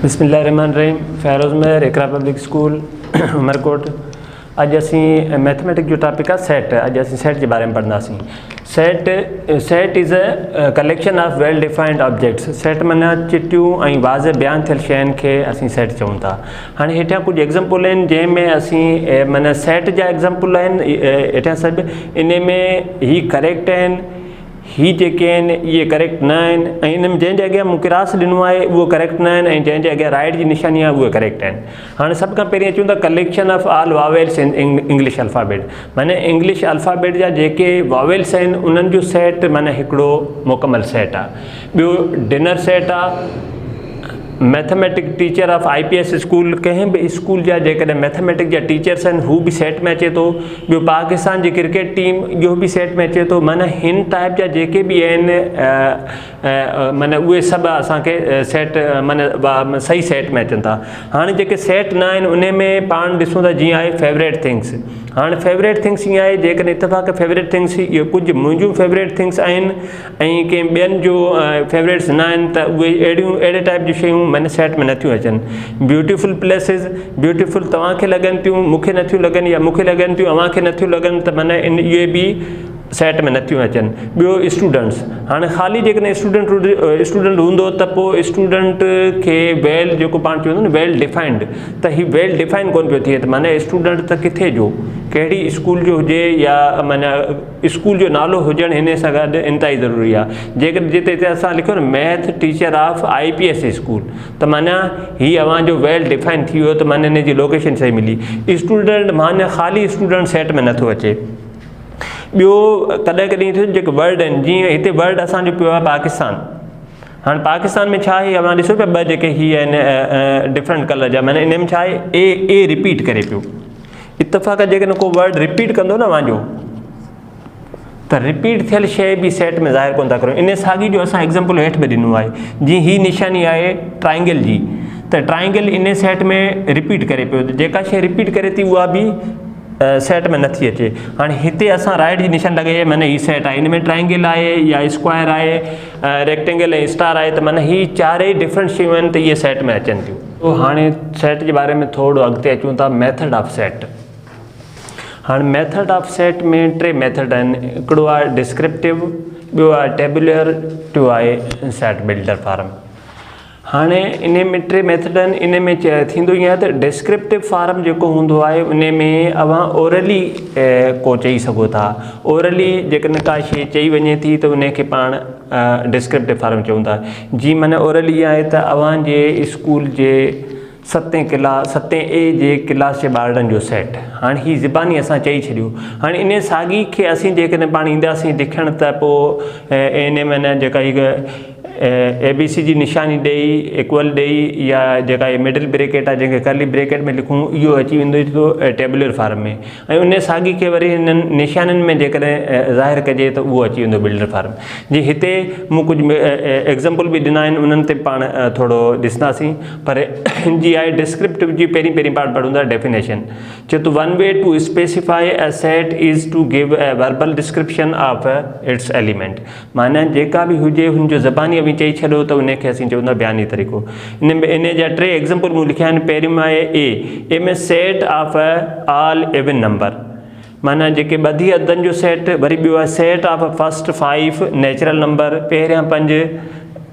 बिस्मिल्लाहिर्रहमानिर्रहीम। फ़ैरोज़ महर इकरा public school Umarkot. अज असी मैथमेटिक्स जो टॉपिक है सेट। अज असी सेट के बारे में पढ़नासी। Set is a collection of well defined objects. Set माना चिटियूं ऐं वाज़े बयान थियल शयुनि खे असीं सेट चऊं था। हाणे हेठियां कुछ एग्ज़ाम्पल आहिनि जंहिंमें असीं माना सेट जा एग्ज़ाम्पल आहिनि हेठियां सभु। इन में ही करेक्ट आहिनि, ही जेके आहिनि इहे करेक्ट न आहिनि, ऐं इन में जंहिंजे अॻियां मूं क्रास ॾिनो आहे उहो करेक्ट न आहिनि, ऐं जंहिंजे अॻियां राइट जी निशानी आहे उहे करेक्ट आहिनि। हाणे सभ खां पहिरीं अचूं था collection of all vowels in English alphabet. माना इंग्लिश अल्फ़ाबेट जा जेके वावेल्स आहिनि उन्हनि जो सेट माना हिकिड़ो मुकमल सेट आहे। ॿियो डिनर सेट आहे। Mathematic teacher of IPS school, कंहिं बि स्कूल जा जेकॾहिं मैथमेटिक जा टीचर्स आहिनि हू बि सेट में अचे थो। ॿियो पाकिस्तान जी क्रिकेट टीम इहो बि सेट में अचे थो। माना हिन टाइप जा जेके बि आहिनि माना उहे सभु असांखे सेट माना सही सेट में अचनि था। हाणे जेके सेट न आहिनि उन में पाण ॾिसूं था जीअं आहे फेवरेट थिंग्स। हाणे फेवरेट थिंग्स ईअं आहे जेकॾहिं इतफ़ाक़ फेवरेट थिंग्स इहो कुझु मुंहिंजूं फेवरेट थिंग्स आहिनि ऐं कंहिं ॿियनि जो फेवरेट्स न आहिनि त उहे अहिड़े टाइप जी शयूं माना सेट में नथियूं अचनि। ब्यूटीफुल प्लेसिस, ब्यूटीफुल तव्हांखे लॻनि थियूं मूंखे नथियूं लॻनि, या मूंखे लॻनि थियूं अव्हांखे नथियूं लॻनि, त माना इहे बि सेट में नथियूं अचनि। ॿियो स्टूडेंट्स। हाणे ख़ाली जेकॾहिं स्टूडेंट हूंदो त पोइ स्टूडेंट खे वेल जेको पाण चवंदो न वेल डिफाइंड, त हीउ वेल डिफाइन कोन पियो थिए। त माना स्टूडेंट त किथे जो कहिड़ी स्कूल जो हुजे या माना स्कूल जो नालो हुजणु हिन सां गॾु इंतिहाई ज़रूरी आहे। जेकॾहिं जिते असां लिखियो न math teacher of IPS school, त माना हीअ अव्हांजो वेल डिफाइन थी वियो, त माना हिन जी लोकेशन सही मिली। स्टूडेंट माना ख़ाली स्टूडेंट सेट में नथो अचे। ॿियो कॾहिं कॾहिं थियो जेके वर्ड आहिनि, जीअं हिते वर्ड असांजो पियो आहे पाकिस्तान। हाणे पाकिस्तान में छा आहे अव्हां ॾिसो पिया ॿ जेके हीअ आहिनि डिफरेंट कलर जा, माना इन में छा आहे ए रिपीट करे पियो। इतफ़ाक़ जेकॾहिं को वर्ड रिपीट कंदो न अव्हांजो, त रिपीट थियल शइ बि सेट में ज़ाहिर कोन था करूं। इन साॻी जो असां एग्ज़ाम्पल हेठि बि ॾिनो आहे। जीअं ही निशानी आहे ट्राइंगल जी, त ट्राइंगल इन सेट में रिपीट करे पियो। जेका शइ रिपीट करे थी उहा बि सेट में नथी अचे। हाणे हिते असां राइट जी निशान लॻाई माना ही सेट आहे। इन में ट्राइंगल आहे या स्क्वायर आहे, रेक्टेंगल ऐं स्टार आहे, त माना ही चारई डिफरेंट शयूं आहिनि त इहे सेट में अचनि थियूं। तो हाणे सेट जे बारे में थोरो अॻिते अचूं था, मेथड ऑफ सेट। हाणे मेथड ऑफ सेट में टे मेथड आहिनि। हिकिड़ो आहे डिस्क्रिप्टिव, ॿियो आहे टेबुलर, टियों आहे सेट बिल्डर फॉर्म। हाणे इन में टे मेथड आहिनि। इन में थींदो ईअं आहे त डिस्क्रिप्टिव फॉर्म जेको हूंदो आहे उन में अव्हां ओरली को चई सघो था। ओरली जेकॾहिं का शइ चई वञे थी त उन खे पाण डिस्क्रिप्टिव फॉर्म चऊं था। जी माना ओरली इहा आहे त अव्हांजे स्कूल जे 7A जे क्लास जे ॿारनि जो सेट। हाणे ही ज़बानी असां चई छॾियो। हाणे इन साॻी खे असीं जेकॾहिं पाण ईंदासीं लिखण त पोइ इन माना जेका ABC जी निशानी ॾेई इक्वल ॾेई या जेका मिडिल ब्रेकेट आहे जंहिंखे कर्ली ब्रेकेट में लिखूं, इहो अची वेंदो टेबुलर फॉर्म में। ऐं उन साॻी खे वरी हिननि निशाननि में जेकॾहिं ज़ाहिर कजे त उहो अची वेंदो बिल्डर फॉर्म। जी हिते मूं कुझु एग्ज़ाम्पल बि ॾिना आहिनि, उन्हनि ते पाण थोरो ॾिसंदासीं। पर जी आहे डिस्क्रिप्टिव जी पहिरीं पाण पढ़ूं था डेफिनेशन। चए थो one way to specify a set is to give a verbal description of its element. माना जेका बि हुजे हुनजो ज़बानी बि चई छॾियो त उनखे असीं चवंदा बयानी तरीक़ो। इन जा टे एग्ज़ाम्पल मूं लिखिया आहिनि। पहिरियों में आहे ए में set of all even number, माना जेके ॿधी अदनि जो सेट। वरी ॿियो आहे set of first 5 natural number, पहिरियां 5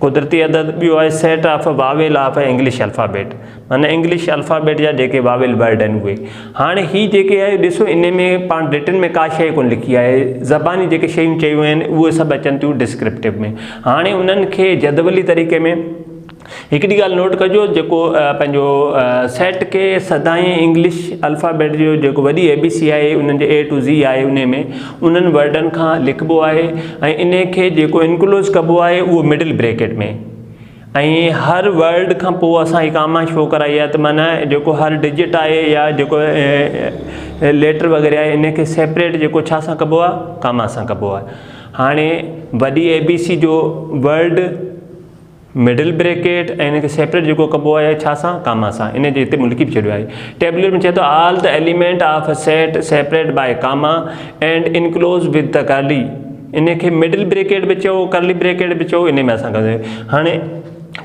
कुदरती अदद। ॿियो आहे set of Wavell of English alphabet, माना इंग्लिश अल्फ़ाबेट जा जेके वावेल वर्ड आहिनि उहे। हाणे ही जेके आहे ॾिसो इन में पाण रिटन में का शइ कोन लिखी आहे। ज़बानी जेके शयूं चयूं आहिनि उहे सभु अचनि थियूं डिस्क्रिप्टिव में। हाणे उन्हनि खे जदवली तरीक़े में हिकिड़ी ॻाल्हि नोट कजो, जेको पंहिंजो सेट खे सदाईं इंग्लिश अल्फ़ाबेट जो जेको वॾी ABC आहे उन्हनि जे A to Z आहे उन में उन्हनि वर्डनि खां लिखिबो आहे। ऐं इन खे जेको इनक्लोज़ कबो आहे उहो मिडिल ब्रेकेट में। ऐं हर वर्ड खां पोइ असां ही कामा शो कराई आहे, त माना जेको हर डिजिट आहे या जेको लेटर वग़ैरह आहे इन खे सेपरेट जेको छा सां कबो आहे, कामा सां कबो आहे। हाणे वॾी ABC जो वर्ड मिडिल ब्रेकेट ऐं इनखे सेपरेट जेको कबो आहे छा सां, कामा सां। इन जे हिते मूं लिखी बि छॾियो आहे। टेबुलर में चए थो all the element of a set separate by comma and enclose with the curly. इन खे मिडिल ब्रेकेट बि चओ, कर्ली ब्रेकेट बि चओ, इन में असां कंदासीं। हाणे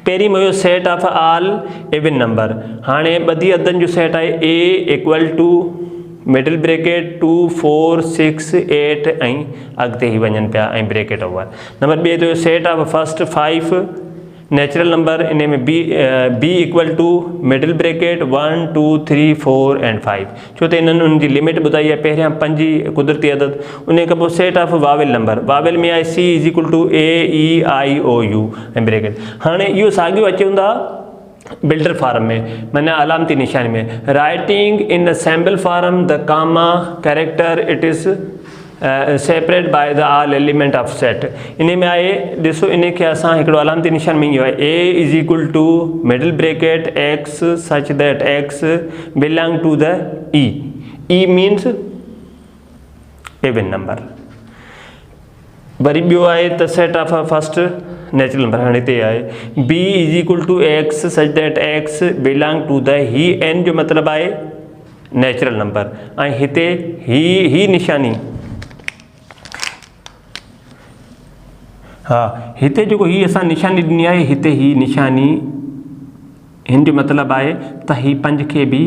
पहिरीं में हुयो set of all even number. हाणे ॿधी अदनि जो सेट आहे ए इक्वल टू मिडिल ब्रेकेट 2 4 6 8 ऐं अॻिते ई वञनि पिया ऐं ब्रेकेट ओवर। नंबर ॿिए थियो set of first 5 natural number, इन में B equal to middle bracket 1 2 3 4 and 5, छो त इन्हनि उनजी लिमिट ॿुधाई आहे पहिरियां 5 कुदरती अदद। उन खां पोइ set of vowel number, vowel में आहे C is equal to A E I O U ऐं ब्रेकेट। हाणे इहो साॻियो अचे हूंदा बिल्डर फार्म में, माना अलामती निशानी में, writing in the sample form the comma character it is separate by the all element of set. इन में आहे ॾिसो, इन खे असां हिकिड़ो अलामती निशान में इहो आहे A is equal to middle bracket x such that x belong to the E means even number. वरी ॿियो आहे त set of first natural number, हाणे हिते आहे B is equal to x such that x belong to the ही, N जो मतिलबु आहे नेचुरल नंबर, ऐं हिते ही निशानी, हा हिते जेको ही असां निशानी ॾिनी आहे, हिते ही निशानी, हिन जो मतिलबु आहे त ही 5 खे बि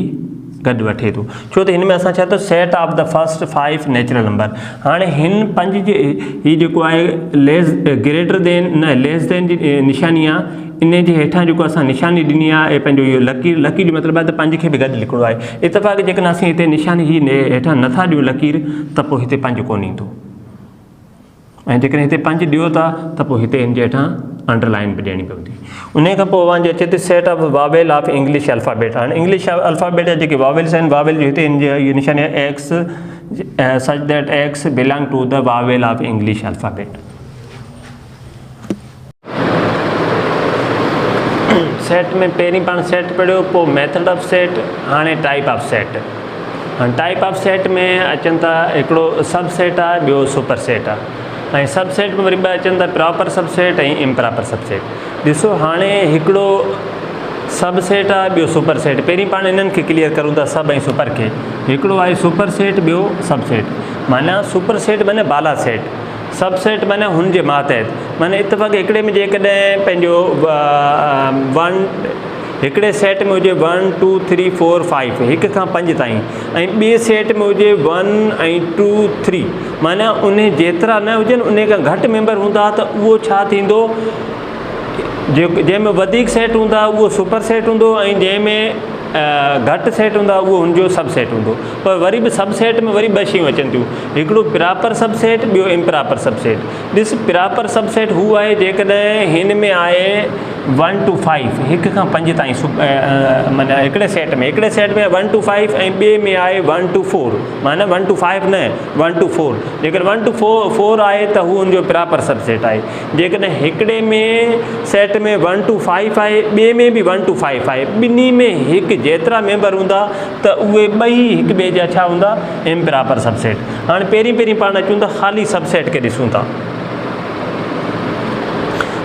गॾु वठे थो, छो त हिन में असां छा त set of the first 5 natural number. हाणे हिन 5 जे ही जेको आहे लेस ग्रेटर देन न लेस देन जी निशानी आहे, इन जे हेठां जेको असां निशानी ॾिनी आहे ऐं पंहिंजो इहो लकीर, लकीर जो मतिलबु आहे त 5 खे बि गॾु लिखिणो आहे। इतफ़ाक़ जेकॾहिं असीं हिते निशानी ही हेठां नथा ॾियूं लकीर, त पोइ हिते 5 कोन ईंदो, ऐं जेकॾहिं हिते 5 ॾियो था त पोइ हिते हिन जे हेठां अंडरलाइन बि ॾियणी पवंदी। उन खां पोइ वांझि अचे थी set of Wavell of English alphabet. हाणे इंग्लिश अल्फ़ाबेट जा जेके वावेल्स आहिनि, वावेल जो हिते हिन जे इहो निशानी आहे x such that x belong to the vowel of English alphabet. Set में पहिरीं पाण सेट पढ़ियो, पोइ मेथड ऑफ सेट, हाणे टाइप ऑफ सेट। हाणे टाइप ऑफ सेट में अचनि था, हिकिड़ो सब सेट आहे, ॿियो सुपर सेट आहे, ऐं सब सेट में वरी ॿ अचनि था प्रॉपर सब सेट ऐं इम्प्रॉपर सब सेट। ॾिसो हाणे हिकिड़ो सब सेट आहे, ॿियो सुपर सेट। पहिरीं पाण इन्हनि खे क्लियर करूं था, सब ऐं सुपर खे। हिकिड़ो आहे सुपर सेट, ॿियो सब सेट। माना सुपर सेट माना बाला सेट, सब सेट माना हुन जे मातहत, माना इतफ़ाक़ हिकिड़े में जेकॾहिं पंहिंजो 1 हिकिड़े सेट में हुजे 1 2 3 4 5, 1 खां 5 ताईं, ऐं ॿिए सेट में हुजे 1 ऐं 2 3, माना उन जेतिरा न हुजनि उन खां घटि मेंबर हूंदा त उहो छा थींदो, जंहिंमें वधीक सेट हूंदा उहो सुपर सेट हूंदो, ऐं जंहिंमें घटि सेट हूंदा उहो हुनजो सब सेट हूंदो। पर वरी बि सब सेट में वरी 2 शयूं अचनि थियूं, हिकिड़ो प्रॉपर सब सेट, ॿियो इम्प्रॉपर सब सेट। ॾिस प्रॉपर सब सेट हू आहे जेकॾहिं हिन में आहे 1 to 5, 1 खां 5 ताईं, माना हिकिड़े सेट में 1 to 5 ऐं ॿिए में आहे 1 to 4, माना 1 to 5 न 1 to 4। जेकॾहिं 1 to 4 आहे त हू हुनजो प्रॉपर सब सेट आहे। जेकॾहिं हिकिड़े में सेट में 1 to 5 आहे, ॿिए में बि 1 to 5 आहे, ॿिन्ही में हिकु जेतिरा मेंबर हूंदा त उहे ॿई हिक ॿिए जा छा हूंदा, इम्प्रॉपर सब सेट। हाणे पहिरीं पाण अचूं था ख़ाली सब सेट खे ॾिसूं था।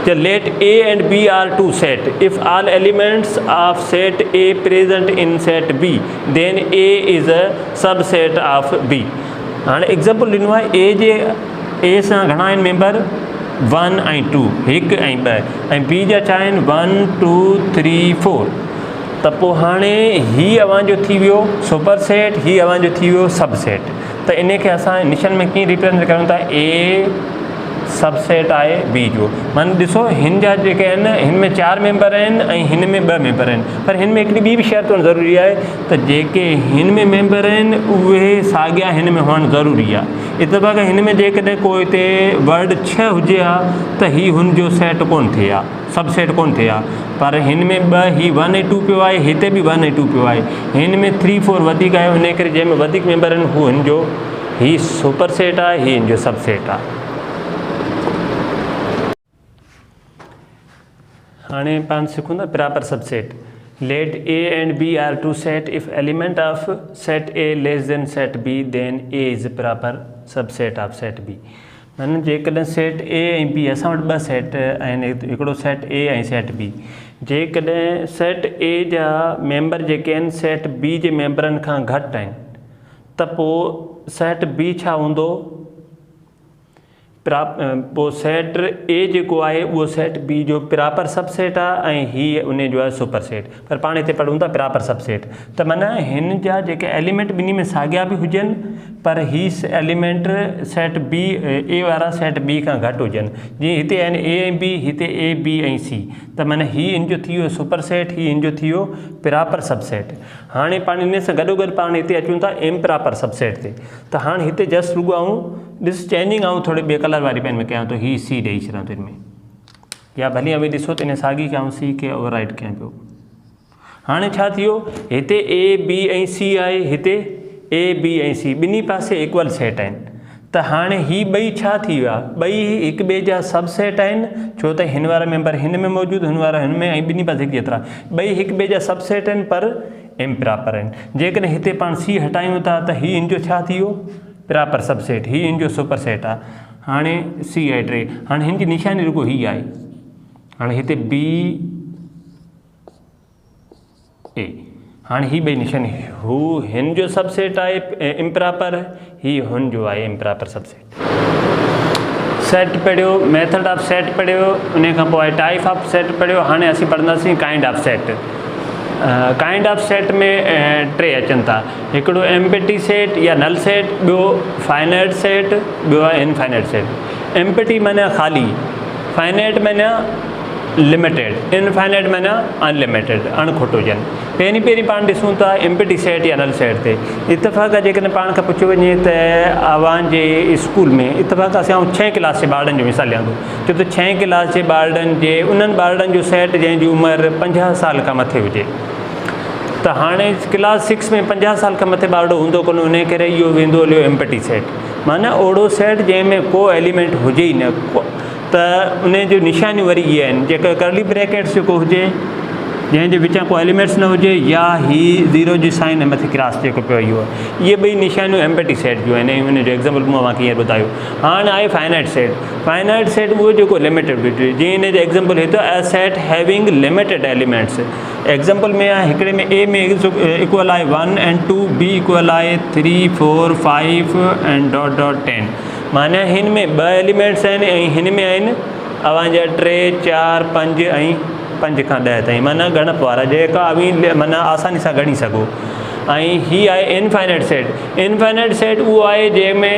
Let A and B are two set. If all elements of set A present in set B, then A is a subset of B. हाणे एग्जाम्पल ॾिनो आहे, A जे A सां घणा आहिनि मेंबर, 1 ऐं 2, 1 ऐं 2, ऐं B जा छा आहिनि 1 2 3 4। त पोइ हाणे ही अव्हांजो थी वियो सुपर सेट, ही अव्हांजो थी वियो सब सेट। त इन खे असां निशान में कीअं रिप्रेज़ेंट कयूं था, A सब सेट आहे बी जो। माना ॾिसो हिन जा जेके आहिनि, हिन में 4 मेंबर आहिनि ऐं हिन में 2 मेंबर आहिनि, पर हिन में हिकिड़ी ॿी बि शर्त हुअणु ज़रूरी आहे त जेके हिन में मेंबर आहिनि उहे साॻिया हिन में हुअणु ज़रूरी आहे। इतफ़ाक़ हिन में जेकॾहिं को हिते वर्ड 6 हुजे हा त ही हुनजो सेट कोन थिए हा, सब सेट कोन थिए हा। पर हिन में 2, ही 1 ऐं 2 पियो आहे, हिते बि 1 ऐं 2 पियो आहे, हिन में 3 4 वधीक आहे, हिन करे जंहिंमें वधीक मेंबर आहिनि हू हिन जो ही सुपर सेट आहे, ही हिन जो सब सेट आहे। हाणे पाण सिखूं था प्रॉपर सब set. Let A and B are two set. If element of set A less than set B, then A is proper subset of set B. माना जेकॾहिं सेट A ऐं B, असां वटि 2 सेट आहिनि, हिकिड़ो सेट A ऐं set B। जेकॾहिं set A जा मेंबर जेके आहिनि सेट B जे मेंबरनि खां घटि आहिनि त पोइ सेट B छा हूंदो, पोइ सेट ए जेको आहे उहो सेट बी जो प्रॉपर सबसेट आहे ऐं हीअ उन जो आहे सुपर सेट। पर पाण हिते पढ़ूं था प्रॉपर सबसेट, त माना हिन जा जेके एलिमेंट ॿिन्ही में साॻिया बि हुजनि, पर ही एलिमेंट सेट बी ए वारा सेट बी खां घटि हुजनि। जीअं हिते आहिनि ए ऐं बी, हिते ए बी ऐं सी, त माना हीअ इन जो थी वियो सुपर सेट, हीअ इन जो थी वियो प्रॉपर सबसेट। हाणे पाण इन सां गॾोगॾु पाण हिते अचूं था इम्प्रॉपर सबसेट ते। त हाणे हिते जस्ट रुॻो ॾिस चेंजिंग थोड़ी ॿिए कलर वारी पेन में कयां थो, हीअ सी ॾेई छॾियां थो इनमें, या भली अभी ॾिसो त इन साॻी कयां सी खे ओवर राइट कयां पियो। हाणे छा थी वियो, हिते ए बी ऐं सी आहे, हिते ए बी ऐं सी ॿिन्ही पासे इक्वल सेट आहिनि। त हाणे ही ॿई छा थी विया, ॿई हिक ॿिए जा सबसेट आहिनि, छो त हिन वारा मेंबर हिन में मौजूदु, हिन वारा हिन में, ऐं ॿिन्ही पासे हिकु जेतिरा, ॿई हिक ॿिए जा सबसेट आहिनि पर इम्प्रॉपर आहिनि। जेकॾहिं हिते पाण सी हटायूं था त ही इन जो छा थी वियो प्रॉपर सबसेट, ही इन जो सुपर सेट आहे। हाणे सी आहे 3, हाणे हिन जी निशानी रुॻो ही आहे। हाणे हिते बी ए, हाणे ही ॿई निशानी, हू हिन जो सबसेट आहे इम्प्रॉपर, ही हुन जो आहे इम्प्रॉपर सबसेट। सेट पढ़ियो, मेथड ऑफ सेट पढ़ियो, उन खां पोइ टाइप ऑफ सेट पढ़ियो। हाणे असीं पढ़ंदासीं kind of set. Kind of set में 3 अचनि था, हिकिड़ो एम्प्टी सेट या नल सेट, ॿियो फाइनाइट सेट, ॿियो आहे इनफाइनाइट सेट। एम्प्टी माना ख़ाली, फाइनाइट माना लिमिटेड, इनफाइनाइट माना अनलिमिटेड, अणखुट हुजनि। पहिरीं पाण ॾिसूं था एम्प्टी सेट या नल सेट ते। इतफ़ाक़ जेकॾहिं पाण खां पुछियो वञे त अव्हां जे स्कूल में, इतफ़ाक़ असां 6 क्लास जे ॿारनि जो मिसाल ॾियां थो, छो त 6 क्लास जे ॿारनि जे उन्हनि ॿारनि जो सेट जंहिंजी उमिरि 50 साल खां मथे हुजे, त हाणे क्लास 6 में 50 साल खां मथे ॿारड़ो हूंदो कोन, उन करे इहो वेंदो हलियो एम्प्टी सेट, माना ओड़ो सेट जंहिंमें को एलिमेंट हुजे ई न। त उन जो निशानियूं वरी इहे आहिनि, जेका करली ब्रैकेट्स जेको हुजे, जंहिंजे विचां को एलिमेंट्स न हुजे, या ही 0 जी साइन मथे क्रॉस जेको पियो इहो, इहे ॿई निशानियूं एम्प्टी सेट जूं आहिनि, ऐं हुन जो एग्ज़ाम्पल मूं तव्हांखे हीअं ॿुधायो। हाणे आहे फाइनाइट सेट। फाइनाइट सेट उहो जेको लिमिटेड हुजे, जीअं हिन जो एग्ज़ाम्पल हिते अ set having limited elements. Example में आहे, हिकिड़े में ए में इक्वल आहे 1 ऐं 2, बी इक्वल आहे 3, 4, 5 ऐं डॉट डॉट 10, माना हिन में 2 एलिमेंट्स आहिनि ऐं हिन में आहिनि अव्हांजा 3, 4, 5 ऐं 5 खां 10 ताईं, माना ॻणप वारा, जेका अवी माना आसानी सां ॻणी सघो। ऐं ही आहे इनफाइनाइट सेट। इनफाइनाइट सेट उहो आहे जंहिंमें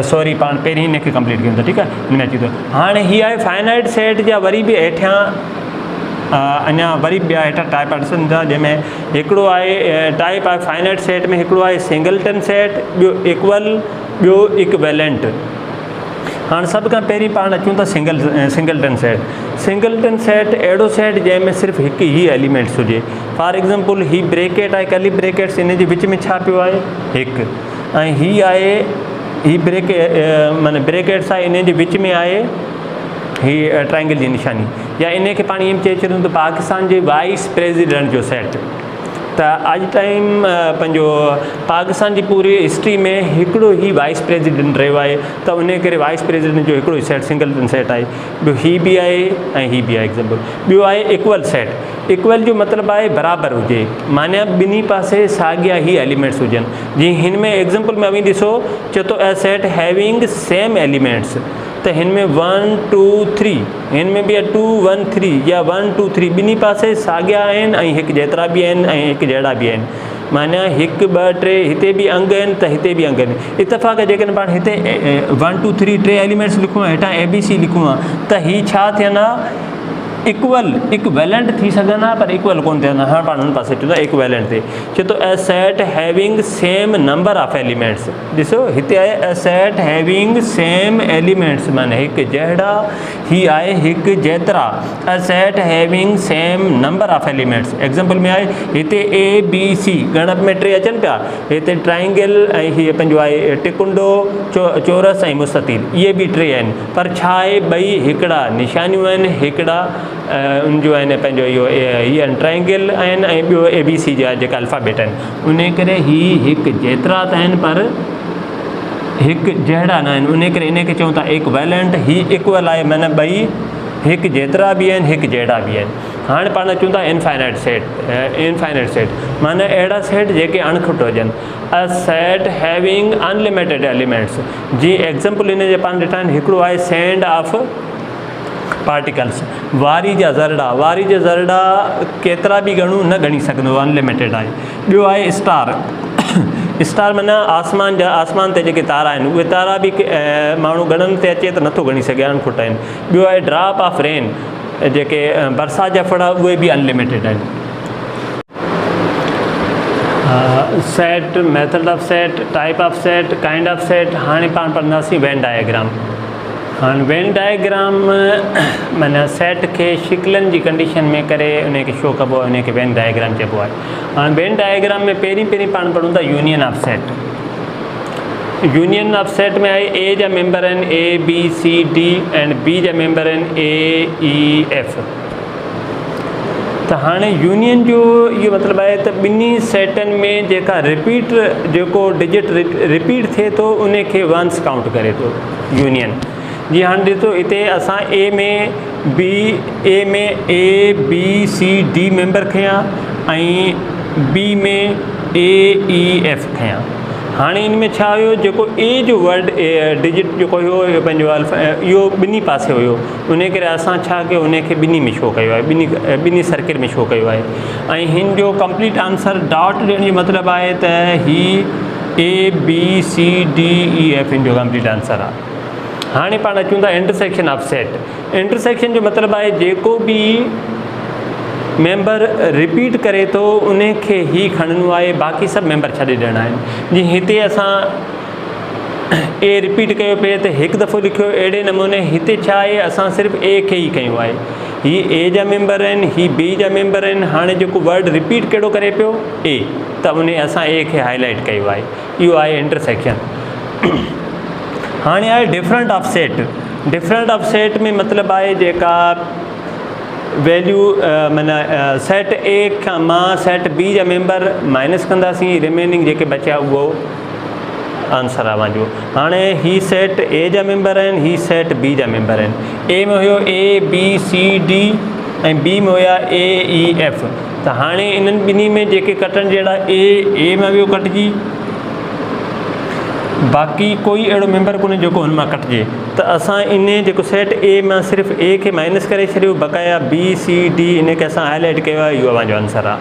सॉरी पाण पहिरीं हिन खे कंप्लीट कयूं था, ठीकु आहे, हिन में अची थो। हाणे ही आहे फाइनाइट सेट जा वरी बि हेठियां अञा वरी ॿिया हेठां टाइप अचनि था, जंहिंमें हिकिड़ो आहे टाइप आहे फाइनाइट सेट में, हिकिड़ो आहे सिंगलटन सेट, ॿियो इक्वल, ॿियो इक्वेलेंट। हाणे सभ खां पहिरीं पाण अचूं था सिंगलटन सेट। सिंगलटन सेट अहिड़ो सेट जंहिंमें सिर्फ़ु हिकु ई एलिमेंट्स हुजे। फॉर एग्ज़ाम्पल ही ब्रेकेट आहे, कर्ली ब्रेकेट्स, इन जे विच में छा पियो आहे 1, ऐं ही आहे ही माना ब्रेकेट्स आहे, इन जे विच में आहे ही ट्रायंगल जी निशानी, या इन खे पाण ईअं चई छॾूं त पाकिस्तान जे वाइस प्रेसिडेंट जो सेट। त अॼु टाइम पंहिंजो पाकिस्तान जी पूरी हिस्ट्री में हिकिड़ो ई वाइस प्रेसिडेंट रहियो आहे, त उन करे वाइस प्रेसिडेंट जो हिकिड़ो ई सेट सिंगलटन सेट आहे। ॿियो ही बि आहे ऐं ही बि आहे एग्ज़ाम्पल। ॿियो आहे इक्वल सेट। इक्वल जो मतिलबु आहे बराबरि हुजे, माना ॿिन्ही पासे साॻिया ई एलिमेंट्स हुजनि। जीअं हिन में एग्ज़ाम्पल में अभी ॾिसो, चए थो अ सेट हैविंग सेम एलिमेंट्स, त हिन में 1 2 3, हिन में बि आहे 2 1 3 या 1 2 3, ॿिन्ही पासे साॻिया आहिनि ऐं हिकु जेतिरा बि आहिनि ऐं हिकु जहिड़ा बि आहिनि, माना 1 2 3 हिते बि अंग आहिनि त हिते बि अंग आहिनि। इतफ़ाक़ जेकॾहिं पाण हिते 1 2 3 3 एलिमेंट्स लिखूं, हेठां ABC लिखूं त ही छा थियनि हा इक्वेलेंट थी सघनि हा, पर इक्वल कोन थियनि हा। हाणे पाण हुन पासे अचूं था इक्वेलेंट ते। चए थो अ set having same number of elements. ॾिसो हिते आहे अ सेट हैविंग सेम एलिमेंट्स, माना हिकु जहिड़ा, ही आहे हिकु जेतिरा। अ set having same number of elements. Example में आहे हिते ABC, ॻणप में 3 अचनि पिया, हिते ट्राइंगल ऐं हीअ पंहिंजो आहे टिकुंडो, चोरस ऐं मुस्ततील, इहे बि 3 आहिनि, पर छा आहे ॿई हिकिड़ा निशानियूं आहिनि, हिकिड़ा उन जो आहिनि पंहिंजो इहो ट्राइंगल आहिनि, ऐं ॿियो ABC जा जेका अल्फ़ाबेट आहिनि, उन करे ही हिकु जेतिरा त आहिनि पर हिकु जहिड़ा न आहिनि, उन करे इन खे चऊं था इक्वेलेंट। ही इक्वल आहे, माना ॿई हिकु जेतिरा बि आहिनि, हिकु जहिड़ा बि आहिनि। हाँ पाण चूँ था इनफाइनाइट सेट माना अड़ा सेट जेके अणखुट हुजन। A set having unlimited elements. जी एग्जाम्पल इन जे पाण ॾिठा आहिनि, हिकिड़ो आहे सेंड ऑफ पार्टिकल्स, वारी जा ज़रड़ा केतिरा बि ॻणूं न ॻणी सघंदो, अनलिमिटेड आहे। ॿियो आहे स्टार माना आसमान ते जेके तारा आहिनि उहे तारा बि माण्हू ॻणनि ते अचे त नथो ॻणी सघे, अणखुट आहिनि। ॿियो आहे ड्रॉप ऑफ रेन, जेके बरसाति जा फड़ उहे बि अनलिमिटेड आहिनि। Set, method of set, type of set, kind of set. हाणे पाण पढ़ंदासीं वेन डायग्राम। हाँ वेन डायग्राम माना सेट के शिकलन जी कंडीशन में करे उनके शो कबो, उनके वेन डायग्राम चइबो आहे। हाँ वेन डायग्राम में पहिरीं पाण पढ़ूं था union of set. Union of set में आहे ए जा मेंबर आहिनि A B C D and B जा मेंबर आहिनि ए ई एफ। तो हाँ यूनियन जो ये मतलब है तो बिन्नी सेटन में जेका रिपीट जेको डिजिट रिपीट थे तो उनके वंस काउंट करे तो यूनियन। जी हाँ ॾिसो हिते असां ए में A B C D member खयां ऐं बी में ए ई एफ खयां। हाणे इन में छा हुयो, जेको ए जो वर्ड डिजिट जेको हुयो पंहिंजो अल्फा इहो ॿिन्ही पासे हुयो, उन करे असां छा कयो उनखे ॿिन्ही में शो कयो आहे, ॿिन्ही सर्किल में शो कयो आहे। ऐं हिन जो कंप्लीट आंसर डॉट ॾियण जो मतिलबु आहे त ही A B C D E F इन जो कंप्लीट आंसर आहे। हाँ पाण अचूं था इंटरसेक्शन ऑफ सेट। इंटरसेक्शन जो मतलब है जेको भी मेंबर रिपीट करे तो उनके ही खणनो है, बाकी सब मेंबर छॾे ॾियणा आहिनि। जी हिते असां ए रिपीट कयो पे तो एक दफ़ो लिखियो, अड़े नमूने हिते छा आहे असां सिर्फ़ ए खे ही कयो आहे। ही ए जा मेंबर आहिनि, ही बी जा मेंबर आहिनि। हाणे जेको वर्ड रिपीट कहिड़ो करे पियो ए, त उन असां ए खे हाईलाइट कयो आहे, इहो आहे इंटरसेक्शन। हाँ आहे different of set. Different of set में मतलब है जेका वैल्यू माना सेट ए खां मां सेट बी जा मेंबर माइनस कंदासीं, रिमेनिंग जेके बचा वो आंसर आहे मुंहिंजो। हाणे ही सेट ए जा मेंबर आहिनि, ही सेट बी जा मेंबर आहिनि। ए में हुयो ए बी सी डी ऐं बी में हुया ए ई एफ। त हाणे इन्हनि ॿिन्ही में जेके कटण जहिड़ा ए में वियो कटिजी, बाक़ी कोई अड़ो मेंबर कोन्हे जेको हुन मां कटिजे। त असां इन जेको सेट ए में सिर्फ़ ए खे माइनस करे छॾियो, बक़ाया बी सी डी इन खे असां हाईलाइट कयो आहे, इहो मुंहिंजो आंसर आहे।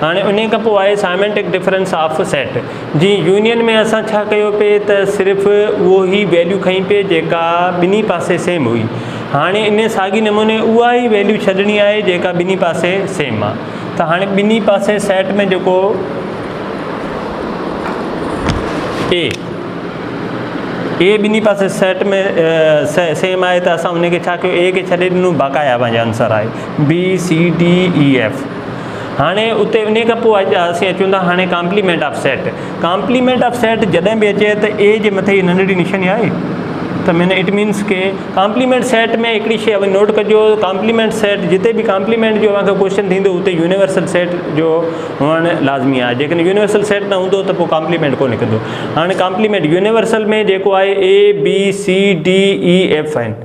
हाँ उन खां पोइ आहे साइमेंटिक डिफरेंस ऑफ सेट। जी यूनियन में असां छा कयो पे त सिर्फ़ु उहो ई वैल्यू खई पे जेका ॿिन्ही पासे सेम हुई। हाणे इन साॻी नमूने उहा ई वैल्यू छॾणी आहे जेका ॿिन्ही पासे सेम आहे। त हाणे ॿिन्ही पासे सेट में जेको ए ॿिन्ही पासे सेट में सेम आहे त असां उनखे छा कयो, ए खे छॾे ॾिनो, बक़ाया पंहिंजो आंसर आहे B C D E F. हाणे उते उन खां पोइ असीं अचूं था हाणे complement of set. Complement of set जॾहिं बि अचे त ए जे मथे ई नंढड़ी निशानी आहे, त मैंने इट मीन्स के कॉम्प्लीमेंट सेट में हिकिड़ी शइ नोट कजो, कॉम्प्लीमेंट सेट जिते भी कॉम्प्लीमेंट जो अगर क्वेश्चन थींदो उते यूनिवर्सल सेट जो हुअणु लाज़मी आहे। जेकॾहिं यूनिवर्सल सेट न हूंदो त पोइ कॉम्प्लीमेंट कोन निकिरंदो। हाणे कॉम्प्लीमेंट यूनिवर्सल में जेको आहे A B C D E F आहिनि,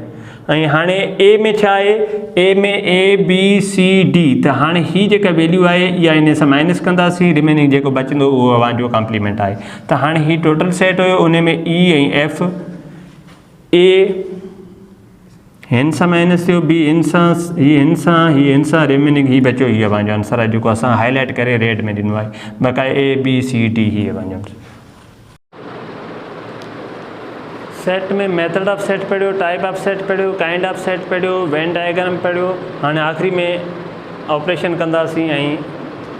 ऐं हाणे ए में छा आहे, ए में ए बी सी डी। त हाणे ही जेका वैल्यू आहे इहा इन सां माइनस कंदासीं, रिमेनिंग जेको बचंदो उहो अवांजो कॉम्प्लीमेंट आहे। त हाणे ही टोटल सेट हुयो, उन में ई ऐं एफ, ए हिन सां माइनस थियो, बी हिन सां, ही हिन सां, रिमेनिंग ही बचो, ही अवांजो आंसर आहे जेको असां हाईलाइट करे रेड में ॾिनो आहे। बक़ाया ए बी सी डी ही अवांजो आंसर। सेट में मेथड ऑफ सेट पढ़ियो, टाइप ऑफ सेट पढ़ियो, काइंड ऑफ सेट पढ़ियो, वेन डायग्राम पढ़ियो। हाणे आख़िरी में ऑपरेशन कंदासीं ऐं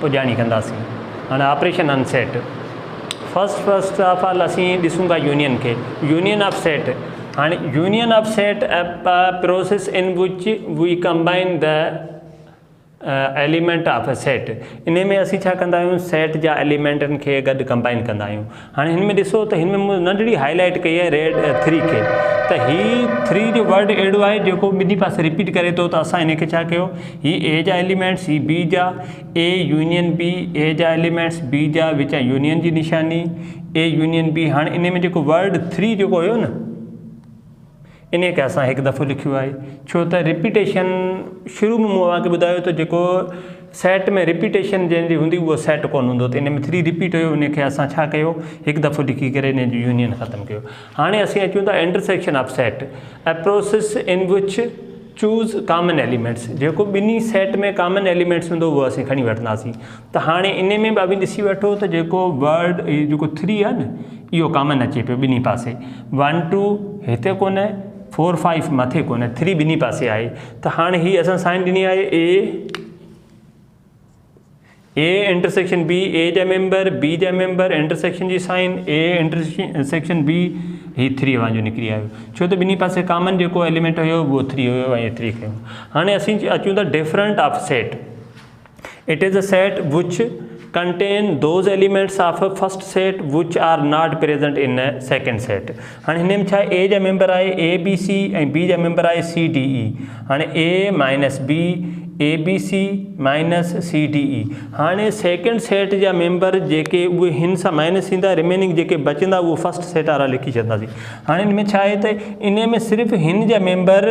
पुॼाणी कंदासीं। हाणे operation on set. First of all असीं ॾिसूं था यूनियन खे, यूनियन ऑफ सेट। हाँ union of set process in which we combine the element of a set. इन में असीं छा कंदा आहियूं, सेट जा एलिमेंटनि खे गॾु कंबाइन कंदा आहियूं। हाणे हिन में ॾिसो त हिन में नंढड़ी हाईलाइट कई आहे रेड 3 खे, त ही 3 जो वर्ड अहिड़ो आहे जेको ॿिन्ही पासे रिपीट करे थो। त असां हिन खे छा कयो, ही ए जा एलिमेंट्स, ही बी जा, ए यूनियन बी, ए जा एलिमेंट्स, बी जा, विच यूनियन जी निशानी, ए यूनियन बी। हाणे इन में जेको वर्ड 3 जेको हुयो न, इन खे असां हिकु दफ़ो लिखियो आहे छो त रिपीटेशन शुरू में मूं तव्हांखे ॿुधायो त जेको सेट में रिपीटेशन जंहिंजी हूंदी उहो सेट कोन हूंदो त इन में 3 रिपीट हुयो उन खे असां छा कयो हिकु दफ़ो लिखी करे इन जी यूनियन ख़तमु कयो। हाणे असीं अचूं था intersection of set a process in विच चूज़ कॉमन एलिमेंट्स। जेको ॿिन्ही सेट में कॉमन एलिमेंट्स हूंदो उहो असीं खणी वठंदासीं। त हाणे इन में बि ॾिसी वठो त जेको वर्ड जेको 3 आहे न इहो कॉमन अचे पियो ॿिन्ही पासे 1 2 हिते कोन्हे 4 5 मथे कोन्हे 3 ॿिन्ही पासे आहे। त हाणे हीअ असां साइन ॾिनी आहे ए इंटरसेक्शन बी ए जा मेंबर बी जा मेंबर इंटरसेक्शन जी साइन ए इंटरसेक्शन बी ही 3 वांजो निकिरी आयो छो त ॿिन्ही पासे कॉमन जेको एलिमेंट हुयो उहो 3 हुयो ऐं 3 कयूं। हाणे असीं अचूं था different of set. It is a set which contain those elements of a first set which are not present in a second set। हाँ हिन में छा ए जा मेंबर आहे ए बी सी ऐं बी जा मेंबर आहे सी डी ई। हाणे A minus B A B C minus C D E. हाणे सेकेंड सेट जा मेंबर जेके उहे हिन सां माइनस थींदा रिमेनिंग जेके बचंदा उहो फर्स्ट सेट वारा लिखी छॾंदासीं। हाणे हिन में छा आहे त इन में सिर्फ़ु हिन जा मेंबर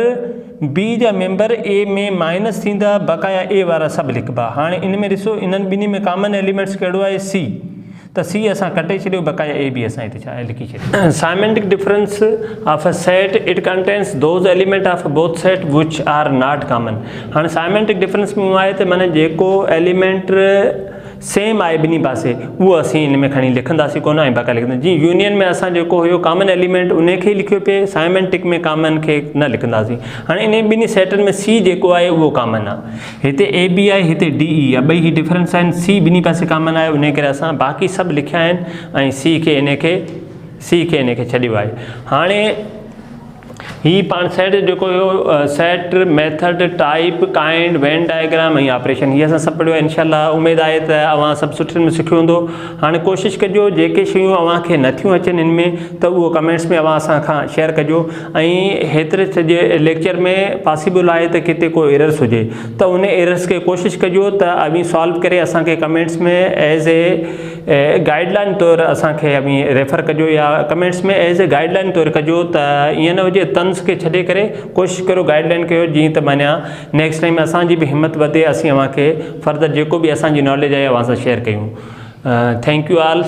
बी जा मेंबर ए में माइनस थींदा बक़ाया ए वारा सभु लिखबा। हाणे इन में ॾिसो इन्हनि ॿिन्ही में कॉमन एलिमेंट्स कहिड़ो आहे सी त सी असां कटे छॾियो बक़ाया ए बी असां हिते छा आहे लिखी छॾियो। Symmetric difference of a set it contains those element of both set which are not common. हाणे साइमेंटिक डिफरेंस में आहे त माना जेको एलिमेंट सेम आहे ॿिन्ही पासे उहो असीं इन में खणी लिखंदासीं कोन ऐं बक़ाया लिखंदासीं। जीअं यूनियन में असां जेको हुयो कॉमन एलिमेंट उन खे ई लिखियो पिए साइमेंटिक में कॉमन खे न लिखंदासीं। हाणे इन ॿिन्ही सेटनि में सी जेको आहे उहो कॉमन आहे हिते ए बी आहे हिते डी ई आहे ॿई ही डिफरेंस आहिनि सी ॿिन्ही पासे कॉमन आहे उन करे असां बाक़ी सभु लिखिया आहिनि ऐं सी खे इन खे छॾियो आहे। हाणे ही पाण सेट जेको हुयो set method type kind Venn diagram ऐं ऑपरेशन हीअ असां सभु पढ़ियो आहे। इनशाला उमेदु आहे त अव्हां सभु सुठे में सिखियो हूंदो। हाणे कोशिशि कजो जेके शयूं अव्हांखे नथियूं अचनि हिन में त उहो कमेंट्स में अव्हां असां खां शेयर कजो ऐं हेतिरे सॼे लेक्चर में पॉसिबल आहे त किथे को एरर्स हुजे त उन एरर्स खे कोशिशि कजो त अवी सॉल्व करे असांखे कमेंट्स में एज़ ए गाइडलाइन तौरु असांखे अवी रेफर कजो या कमेंट्स में एज़ ए गाइडलाइन तौरु कजो त ईअं न हुजे तंज़ खे छॾे करे कोशिशि करो गाइडलाइन कयो जीअं त माना नेक्स्ट टाइम असांजी बि हिमत वधे असीं अव्हांखे फर्दर जेको बि असांजी नॉलेज आहे अव्हां सां शेयर कयूं। Thank U all.